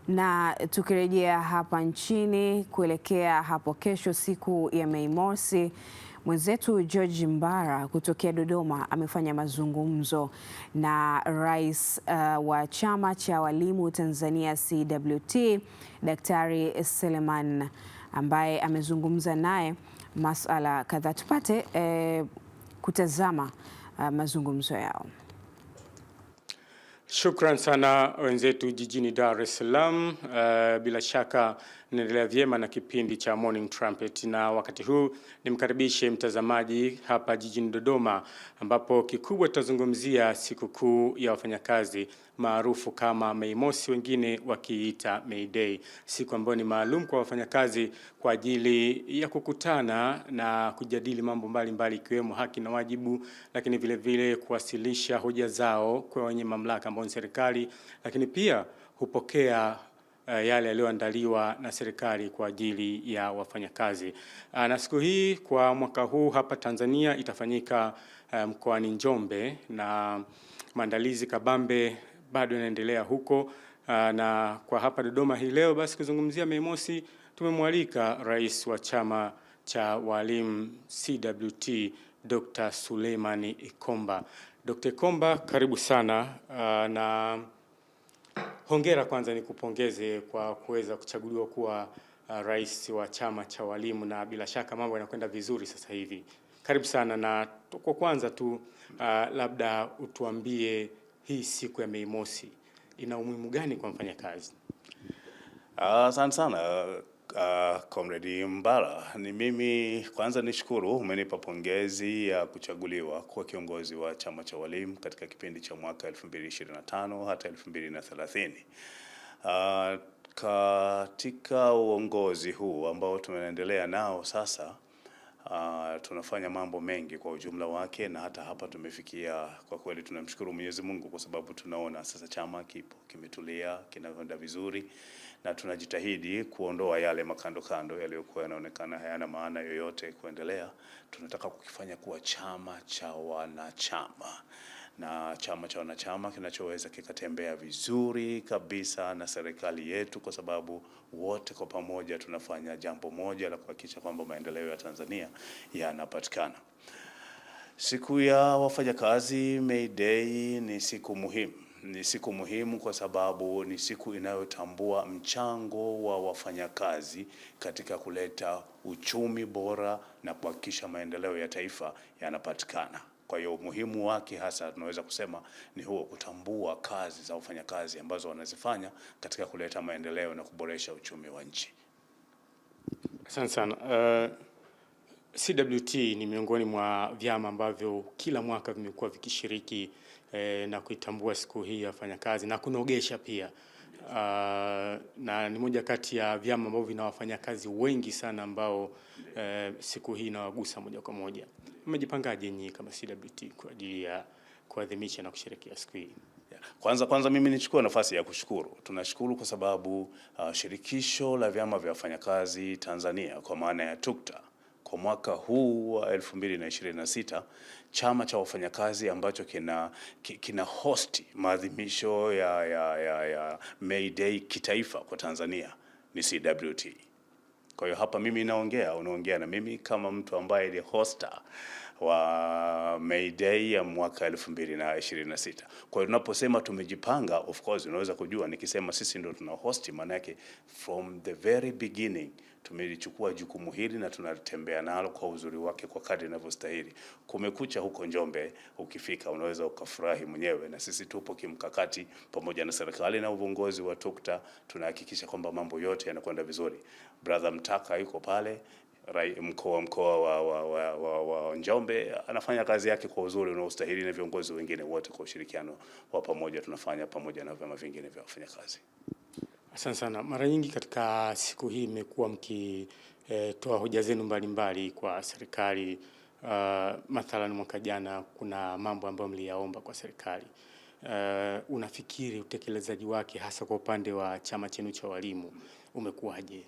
Na tukirejea hapa nchini kuelekea hapo kesho, siku ya Mei Mosi, mwenzetu George Mbara kutokea Dodoma amefanya mazungumzo na rais wa chama cha walimu Tanzania CWT, Daktari Seleman, ambaye amezungumza naye masuala kadhaa. Tupate kutazama mazungumzo yao. Shukran sana wenzetu jijini Dar es Salaam. Bila shaka naendelea vyema na kipindi cha Morning Trumpet, na wakati huu nimkaribishe mtazamaji hapa jijini Dodoma, ambapo kikubwa tutazungumzia sikukuu ya wafanyakazi maarufu kama Mei Mosi, wengine wakiita May Day, siku ambayo ni maalum kwa wafanyakazi kwa ajili ya kukutana na kujadili mambo mbalimbali ikiwemo haki na wajibu, lakini vile vile kuwasilisha hoja zao kwa wenye mamlaka ambao ni serikali, lakini pia hupokea yale yaliyoandaliwa na serikali kwa ajili ya wafanyakazi. Na siku hii kwa mwaka huu hapa Tanzania itafanyika mkoani Njombe, na maandalizi kabambe bado yanaendelea huko. Na kwa hapa Dodoma hii leo basi kuzungumzia Mei Mosi, tumemwalika rais wa chama cha walimu CWT Dr. Suleiman Ikomba. Dr. Ikomba, karibu sana, na hongera kwanza nikupongeze kwa kuweza kuchaguliwa kuwa rais wa chama cha walimu, na bila shaka mambo yanakwenda vizuri sasa hivi. Karibu sana, na kwa kwanza tu labda utuambie hii siku ya Mei Mosi ina umuhimu gani kwa mfanyakazi? Asante sana Comrade Mbara. Ni mimi kwanza nishukuru umenipa pongezi ya kuchaguliwa kuwa kiongozi wa chama cha walimu katika kipindi cha mwaka 2025 hata 2030. Katika uongozi huu ambao tunaendelea nao sasa, tunafanya mambo mengi kwa ujumla wake, na hata hapa tumefikia. Kwa kweli tunamshukuru Mwenyezi Mungu kwa sababu tunaona sasa chama kipo kimetulia, kinakwenda vizuri, na tunajitahidi kuondoa yale makando kando yaliyokuwa yanaonekana hayana maana yoyote kuendelea. Tunataka kukifanya kuwa chama cha wanachama, na chama cha wanachama kinachoweza kikatembea vizuri kabisa na serikali yetu, kwa sababu wote kwa pamoja tunafanya jambo moja la kuhakikisha kwamba maendeleo ya Tanzania yanapatikana. Siku ya wafanyakazi, May Day, ni siku muhimu. Ni siku muhimu kwa sababu ni siku inayotambua mchango wa wafanyakazi katika kuleta uchumi bora na kuhakikisha maendeleo ya taifa yanapatikana. Kwa hiyo umuhimu wake hasa tunaweza kusema ni huo, kutambua kazi za wafanyakazi ambazo wanazifanya katika kuleta maendeleo na kuboresha uchumi wa nchi. Asante sana. CWT ni miongoni mwa vyama ambavyo kila mwaka vimekuwa vikishiriki na kuitambua siku hii ya wafanyakazi na kunogesha pia. Na ni moja kati ya vyama ambavyo vina wafanyakazi wengi sana ambao siku hii inawagusa moja kwa moja. Mmejipangaje nyinyi kama CWT kwa ajili ya kuadhimisha na kusherehekea siku hii? Kwanza mimi nichukue nafasi ya kushukuru. Tunashukuru kwa sababu shirikisho la vyama vya wafanyakazi Tanzania kwa maana ya TUCTA, kwa mwaka huu wa 2026 chama cha wafanyakazi ambacho kina hosti maadhimisho ya May Day kitaifa kwa Tanzania ni CWT. Kwa hiyo hapa mimi unaongea na mimi kama mtu ambaye ni hosta wa May Day ya mwaka 2026. Kwa hiyo tunaposema tumejipanga, of course unaweza kujua nikisema sisi ndio tuna host, maana yake from the very beginning tumelichukua jukumu hili na tunatembea nalo kwa uzuri wake kwa kadri inavyostahili. Kumekucha huko Njombe, ukifika unaweza ukafurahi mwenyewe, na sisi tupo kimkakati pamoja na serikali na uongozi wa TUCTA, tunahakikisha kwamba mambo yote yanakwenda vizuri. Brother Mtaka yuko pale, mkoa wa Njombe, anafanya kazi yake kwa uzuri unaostahili, na viongozi wengine wote kwa ushirikiano wa pamoja tunafanya pamoja na vyama vingine vya wafanyakazi. Asante sana. Mara nyingi katika siku hii mmekuwa mkitoa hoja zenu mbalimbali kwa serikali. Mathalan mwaka jana kuna mambo ambayo mliyaomba kwa serikali. Unafikiri utekelezaji wake hasa kwa upande wa chama chenu cha walimu umekuwaje?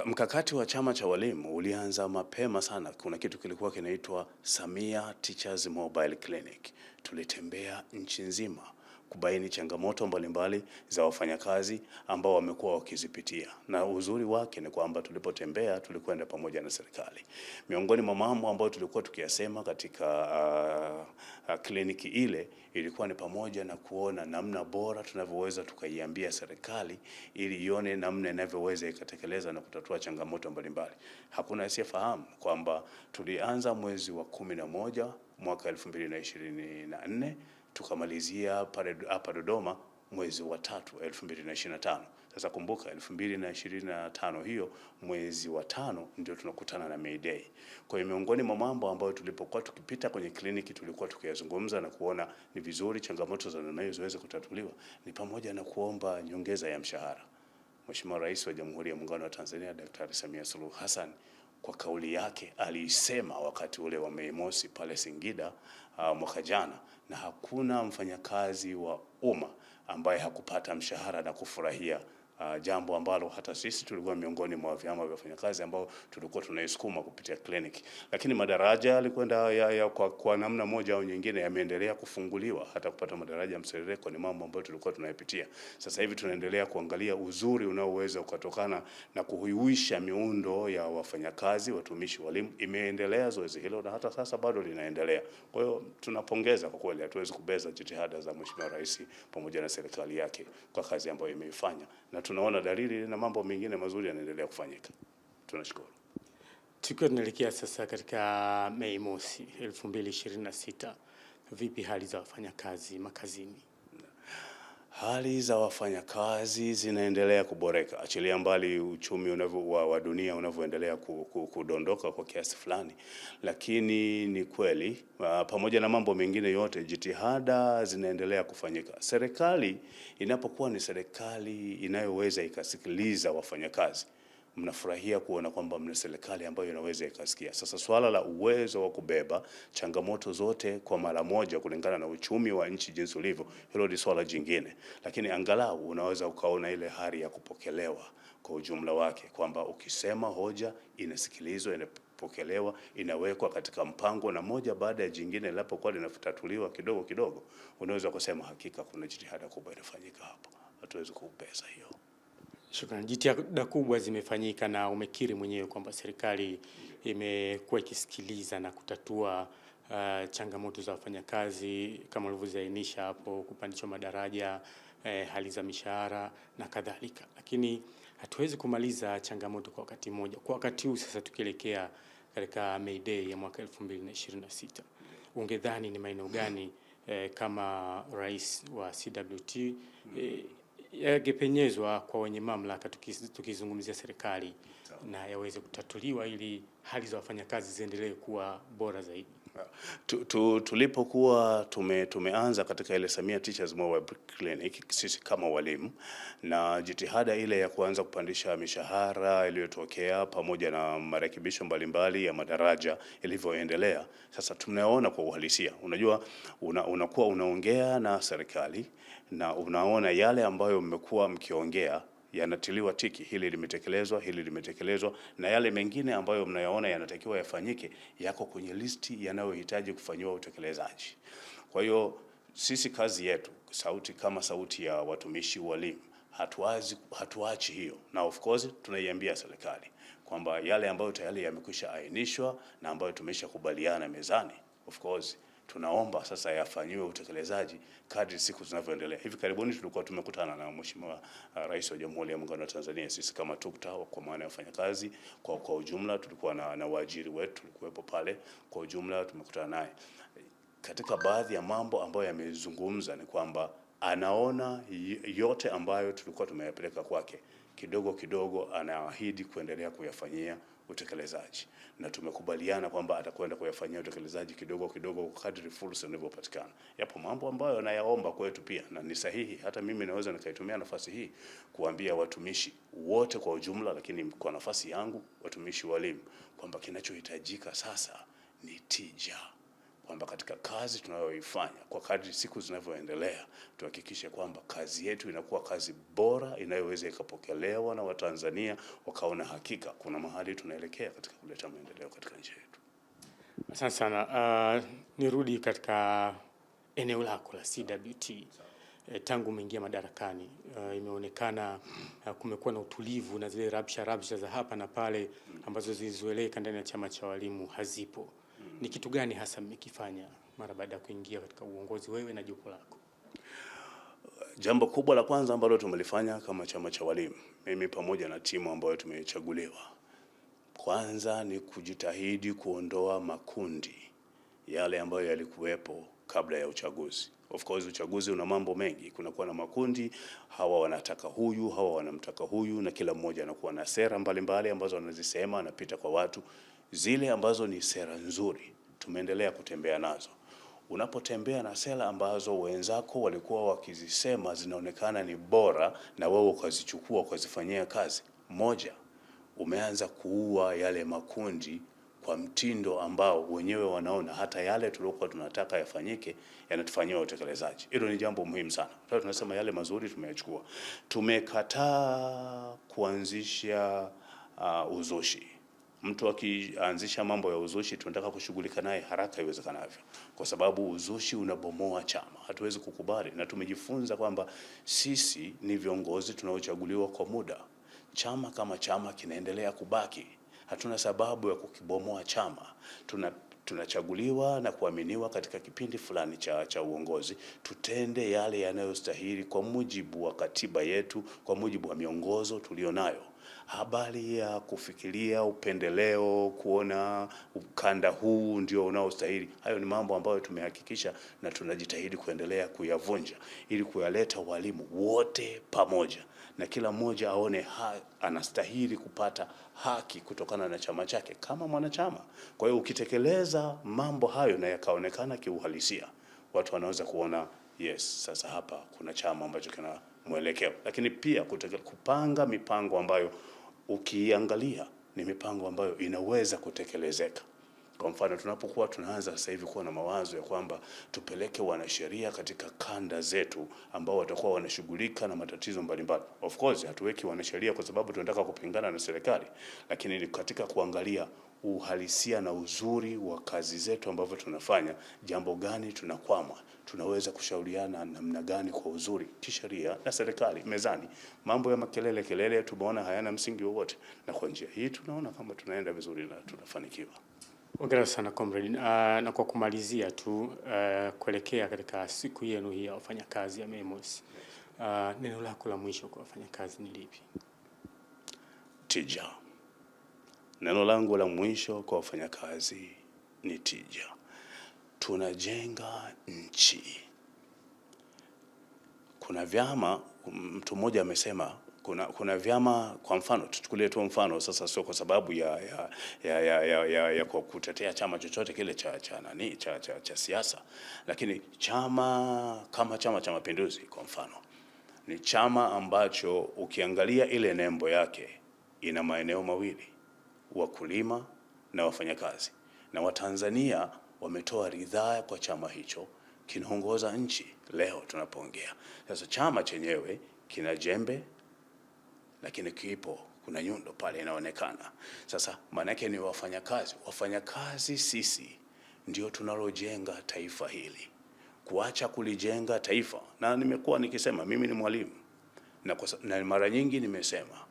Mkakati wa chama cha walimu ulianza mapema sana. Kuna kitu kilikuwa kinaitwa Samia Teachers Mobile Clinic. Tulitembea nchi nzima kubaini changamoto mbalimbali za wafanyakazi ambao wamekuwa wakizipitia, na uzuri wake ni kwamba tulipotembea tulikwenda pamoja na serikali. Miongoni mwa mambo ambayo tulikuwa tukiyasema katika kliniki ile ilikuwa ni pamoja na kuona namna bora tunavyoweza tukaiambia serikali ili ione namna inavyoweza ikatekeleza na kutatua changamoto mbalimbali. Hakuna asiyefahamu kwamba tulianza mwezi wa 11 mwaka 2024 tukamalizia hapa Dodoma mwezi wa 3 2025. Sasa kumbuka 2025 hiyo mwezi wa 5 ndio tunakutana na May Day. Kwa hiyo miongoni mwa mambo ambayo tulipokuwa tukipita kwenye kliniki tulikuwa tukiyazungumza na kuona ni vizuri changamoto za namna hiyo ziweze kutatuliwa ni pamoja na kuomba nyongeza ya mshahara. Mheshimiwa Rais wa Jamhuri ya Muungano wa Tanzania Daktari Samia Suluhu Hassan kwa kauli yake alisema wakati ule wa Mei Mosi pale Singida mwaka jana, na hakuna mfanyakazi wa umma ambaye hakupata mshahara na kufurahia jambo ambalo hata sisi tulikuwa miongoni mwa vyama vya wafanyakazi ambao tulikuwa tunaisukuma kupitia kliniki. Lakini madaraja yalikwenda kwa namna moja au nyingine yameendelea kufunguliwa, hata kupata madaraja ya mserereko ni mambo ambayo tulikuwa tunayapitia. Sasa hivi tunaendelea kuangalia uzuri unaoweza ukatokana na kuhuisha miundo ya wafanyakazi, watumishi, walimu. Imeendelea zoezi hilo na hata sasa bado linaendelea. Kwa hiyo tunapongeza kwa kweli, hatuwezi kubeza jitihada za Mheshimiwa Rais pamoja na serikali yake kwa kazi ambayo imeifanya, na tunaona dalili na mambo mengine mazuri yanaendelea kufanyika. Tunashukuru. Tukiwa tunaelekea sasa katika Mei Mosi 2026, vipi hali za wafanyakazi makazini? Hali za wafanyakazi zinaendelea kuboreka, achilia mbali uchumi wa dunia unavyoendelea kudondoka kwa kiasi fulani, lakini ni kweli pamoja na mambo mengine yote jitihada zinaendelea kufanyika. Serikali inapokuwa ni serikali inayoweza ikasikiliza wafanyakazi, mnafurahia kuona kwamba mna serikali ambayo inaweza ikasikia. Sasa swala la uwezo wa kubeba changamoto zote kwa mara moja kulingana na uchumi wa nchi jinsi ulivyo, hilo ni swala jingine, lakini angalau unaweza ukaona ile hali ya kupokelewa kwa ujumla wake, kwamba ukisema hoja inasikilizwa, inapokelewa, inawekwa katika mpango, na moja baada ya jingine linapokuwa linatatuliwa kidogo kidogo, unaweza kusema hakika kuna jitihada kubwa inafanyika hapa. Hatuwezi kuupeza hiyo. Shukrani. Jitihada kubwa zimefanyika na umekiri mwenyewe kwamba serikali imekuwa ikisikiliza na kutatua changamoto za wafanyakazi kama ulivyoziainisha hapo, kupandishwa madaraja, hali za mishahara na kadhalika. Lakini hatuwezi kumaliza changamoto kwa wakati mmoja. Kwa wakati huu sasa tukielekea katika May Day ya mwaka 2026, ungedhani ni maeneo gani kama rais wa CWT yagepenyezwa kwa wenye mamlaka, tukizungumzia serikali, na yaweze kutatuliwa ili hali za wafanyakazi ziendelee kuwa bora zaidi? Tulipokuwa tumeanza katika ile Samia Teachers Mobile Clinic sisi kama walimu, na jitihada ile ya kuanza kupandisha mishahara iliyotokea pamoja na marekebisho mbalimbali ya madaraja ilivyoendelea, sasa tunaona kwa uhalisia. Unajua unakuwa unaongea na serikali na unaona yale ambayo mmekuwa mkiongea yanatiliwa tiki, hili limetekelezwa, hili limetekelezwa, na yale mengine ambayo mnayaona yanatakiwa yafanyike yako kwenye listi yanayohitaji kufanyiwa utekelezaji. Kwa hiyo sisi kazi yetu, sauti kama sauti ya watumishi walimu, hatuachi hiyo, na of course tunaiambia serikali kwamba yale ambayo tayari yamekwisha ainishwa na ambayo tumeshakubaliana mezani, of course tunaomba sasa yafanyiwe utekelezaji kadri siku zinavyoendelea. Hivi karibuni tulikuwa tumekutana na Mheshimiwa Rais wa Jamhuri ya Muungano wa Tanzania, sisi kama TUCTA kwa maana ya wafanyakazi kwa ujumla, tulikuwa na waajiri wetu tulikuwepo pale, kwa ujumla tumekutana naye. Katika baadhi ya mambo ambayo yamezungumza ni kwamba anaona yote ambayo tulikuwa tumeyapeleka kwake, kidogo kidogo anaahidi kuendelea kuyafanyia utekelezaji, na tumekubaliana kwamba atakwenda kuyafanyia utekelezaji kidogo kidogo kadri fursa inavyopatikana. Yapo mambo ambayo anayaomba kwetu pia, na ni sahihi, hata mimi naweza nikaitumia nafasi hii kuambia watumishi wote kwa ujumla, lakini kwa nafasi yangu watumishi walimu, kwamba kinachohitajika sasa ni tija, kwamba katika kazi tunayoifanya kwa kadri siku zinavyoendelea tuhakikishe kwamba kazi yetu inakuwa kazi bora inayoweza ikapokelewa na Watanzania wakaona hakika kuna mahali tunaelekea katika kuleta maendeleo katika nchi yetu. Asante sana. Nirudi katika eneo lako la CWT. tangu umeingia madarakani imeonekana kumekuwa na utulivu na zile rabsha za hapa na pale ambazo zilizoeleka ndani ya chama cha walimu hazipo. Ni kitu gani hasa mmekifanya mara baada ya kuingia katika uongozi wewe na jopo lako? Jambo kubwa la kwanza ambalo tumelifanya kama chama cha walimu, mimi pamoja na timu ambayo tumechaguliwa, kwanza ni kujitahidi kuondoa makundi yale ambayo yalikuwepo kabla ya uchaguzi. Of course uchaguzi una mambo mengi, kunakuwa na makundi, hawa wanataka huyu, hawa wanamtaka huyu, na kila mmoja anakuwa na sera mbalimbali ambazo anazisema, anapita kwa watu. Zile ambazo ni sera nzuri tumeendelea kutembea nazo. Unapotembea na sera ambazo wenzako walikuwa wakizisema zinaonekana ni bora na wewe ukazichukua ukazifanyia kazi, moja, umeanza kuua yale makundi kwa mtindo ambao wenyewe wanaona hata yale tuliokuwa tunataka yafanyike yanatufanyiwa utekelezaji. Hilo ni jambo muhimu sana. Sasa tunasema yale mazuri tumeyachukua. Tumekataa kuanzisha uzushi. Mtu akianzisha mambo ya uzushi tunataka kushughulika naye haraka iwezekanavyo, kwa sababu uzushi unabomoa chama. Hatuwezi kukubali, na tumejifunza kwamba sisi ni viongozi tunaochaguliwa kwa muda. Chama kama chama kinaendelea kubaki. Hatuna sababu ya kukibomoa chama. Tunachaguliwa na kuaminiwa katika kipindi fulani cha uongozi. Tutende yale yanayostahili kwa mujibu wa katiba yetu, kwa mujibu wa miongozo tulionayo. Habari ya kufikiria upendeleo, kuona ukanda huu ndio unaostahili, hayo ni mambo ambayo tumehakikisha na tunajitahidi kuendelea kuyavunja ili kuyaleta walimu wote pamoja na kila mmoja aone anastahili kupata haki kutokana na chama chake kama mwanachama. Kwa hiyo ukitekeleza mambo hayo na yakaonekana kiuhalisia, watu wanaweza kuona yes, sasa hapa kuna chama ambacho kina mwelekeo. Lakini pia kupanga mipango ambayo ukiangalia ni mipango ambayo inaweza kutekelezeka. Kwa mfano tunapokuwa tunaanza sasa hivi kuwa na mawazo ya kwamba tupeleke wanasheria katika kanda zetu ambao watakuwa wanashughulika na matatizo mbalimbali. Of course hatuweki wanasheria kwa sababu tunataka kupingana na serikali, lakini ni katika kuangalia uhalisia na uzuri wa kazi zetu ambavyo tunafanya, jambo gani tunakwama, tunaweza kushauriana namna gani kwa uzuri kisheria na serikali mezani. Mambo ya kelele tumeona hayana msingi wowote, na kwa njia hii tunaona kama tunaenda vizuri na tunafanikiwa. Hongera sana comrade. Na kwa kumalizia tu kuelekea katika siku yenu hii ya wafanyakazi ya Mei Mosi, neno lako la mwisho kwa wafanyakazi ni lipi? Tija. Neno langu la mwisho kwa wafanyakazi ni tija. Tunajenga nchi. Kuna vyama, mtu mmoja amesema kuna vyama, kwa mfano tuchukulie tu mfano sasa, sio kwa sababu ya kwa kutetea chama chochote kile cha siasa, lakini chama kama Chama cha Mapinduzi kwa mfano ni chama ambacho ukiangalia ile nembo yake ina maeneo mawili, wakulima na wafanyakazi, na Watanzania wametoa ridhaa kwa chama hicho, kinaongoza nchi leo tunapoongea. Sasa chama chenyewe kina jembe lakini kuna nyundo pale inaonekana. Sasa maana yake ni wafanyakazi sisi ndio tunalojenga taifa hili. Kuacha kulijenga taifa, na nimekuwa nikisema mimi ni mwalimu na mara nyingi nimesema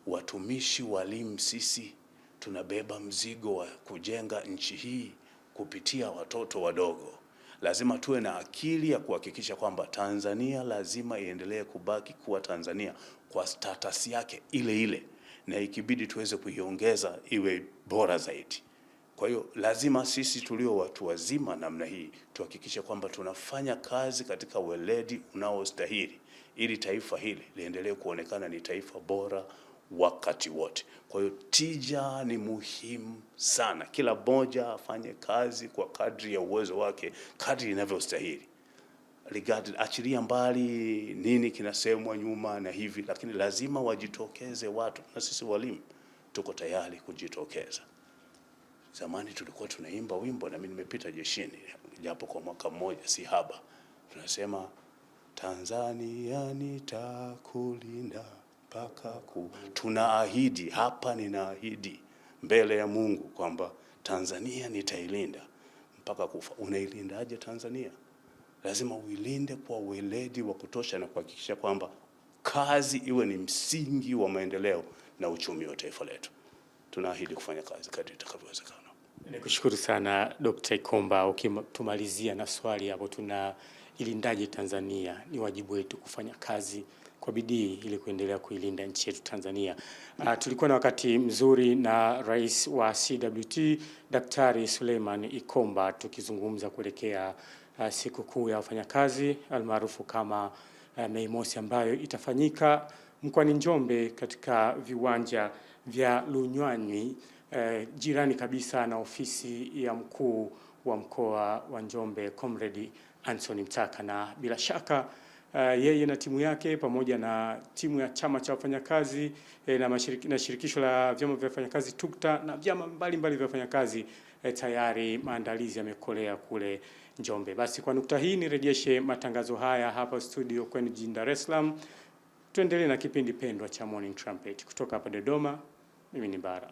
watumishi walimu sisi tunabeba mzigo wa kujenga nchi hii kupitia watoto wadogo. Lazima tuwe na akili ya kuhakikisha kwamba Tanzania lazima iendelee kubaki kuwa Tanzania kwa status yake ile ile, na ikibidi tuweze kuiongeza iwe bora zaidi. Kwa hiyo lazima sisi tulio watu wazima namna hii tuhakikishe kwamba tunafanya kazi katika weledi unaostahili ili taifa hili liendelee kuonekana ni taifa bora wakati wote. Kwa hiyo tija ni muhimu sana. Kila mmoja afanye kazi kwa kadri ya uwezo wake, kadri inavyostahili. Achilia mbali nini kinasemwa nyuma na hivi, lakini lazima wajitokeze watu, na sisi walimu tuko tayari kujitokeza. Zamani tulikuwa tunaimba wimbo, na mimi nimepita jeshini japo kwa mwaka mmoja si haba. Tunasema Tanzania nitakulinda mpaka tunaahidi hapa, ninaahidi mbele ya Mungu kwamba Tanzania nitailinda mpaka kufa. Unailindaje Tanzania? lazima uilinde kwa weledi wa kutosha na kuhakikisha kwamba kazi iwe ni msingi wa maendeleo na uchumi wa taifa letu. Tunaahidi kufanya kazi kadri itakavyowezekana. Nikushukuru sana Dr. Ikomba. Ukitumalizia na swali hapo, ilindaje Tanzania? Ni wajibu wetu kufanya kazi kwa bidii ili kuendelea kuilinda nchi yetu Tanzania. Tulikuwa na wakati mzuri na Rais wa CWT Daktari Suleiman Ikomba tukizungumza kuelekea sikukuu ya wafanyakazi almaarufu kama Mei Mosi, ambayo itafanyika mkoani Njombe katika viwanja vya Lunyanywi, jirani kabisa na ofisi ya mkuu wa mkoa wa Njombe Comrade Anthony Mtaka, na bila shaka yeye na timu yake pamoja na timu ya chama cha wafanyakazi na shirikisho la vyama vya wafanyakazi TUCTA na vyama mbalimbali vya wafanyakazi tayari maandalizi yamekolea kule Njombe. Basi kwa nukta hii nirejeshe matangazo haya hapa studio kwenu jijini Dar es Salaam. Tuendelee na kipindi pendwa cha Morning Trumpet kutoka hapa Dodoma. Mimi ni Bara.